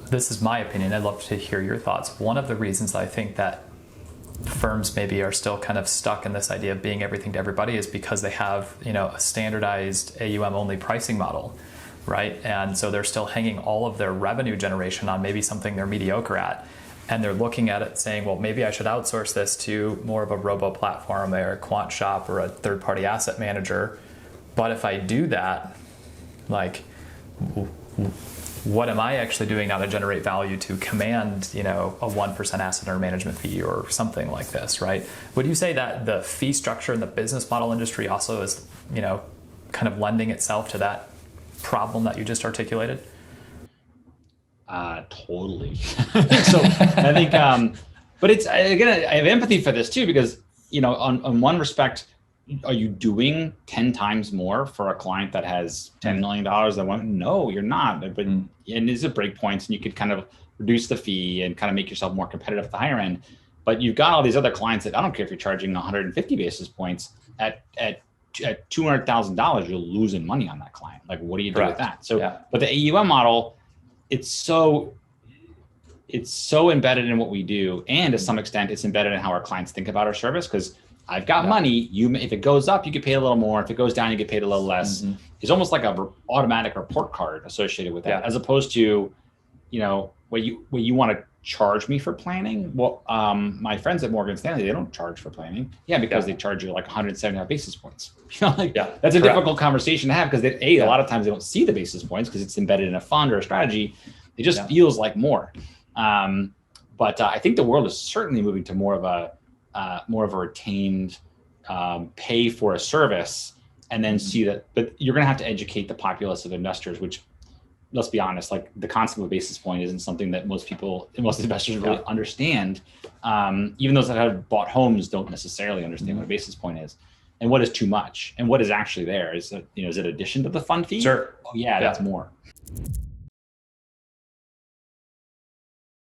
this is my opinion. I'd love to hear your thoughts. One of the reasons I think that firms maybe are still kind of stuck in this idea of being everything to everybody is because they have, a standardized AUM only pricing model, right? And so they're still hanging all of their revenue generation on maybe something they're mediocre at. And they're looking at it saying, well, maybe I should outsource this to more of a robo platform or a quant shop or a third party asset manager. But if I do that, like, what am I actually doing now to generate value to command, a 1% asset under management fee or something like this, right? Would you say that the fee structure in the business model industry also is, kind of lending itself to that problem that you just articulated? Totally. So I think, but it's, again, I have empathy for this too, because, on one respect, are you doing 10 times more for a client that has $10 million that want? No, you're not. But and is it break points, and you could kind of reduce the fee and kind of make yourself more competitive at the higher end. But you've got all these other clients that I don't care if you're charging 150 basis points at $200,000, you're losing money on that client. Like, what do you do with that? So, but the AUM model, it's so embedded in what we do, and to some extent, it's embedded in how our clients think about our service. Because I've got money. If it goes up, you get paid a little more. If it goes down, you get paid a little less. It's almost like a automatic report card associated with that, as opposed to, what you want to charge me for planning. Well, my friends at Morgan Stanley, they don't charge for planning. Because they charge you like 175 basis points. That's a difficult conversation to have, because a lot of times they don't see the basis points because it's embedded in a fund or a strategy. It just feels like more. But I think the world is certainly moving to more of a retained pay for a service, and then see that. But you're going to have to educate the populace of investors, which, let's be honest, like, the concept of a basis point isn't something that most investors really understand. Even those that have bought homes don't necessarily understand what a basis point is, and what is too much, and what is actually there. Is it, is it addition to the fund fee? Sure. Oh yeah, that's more.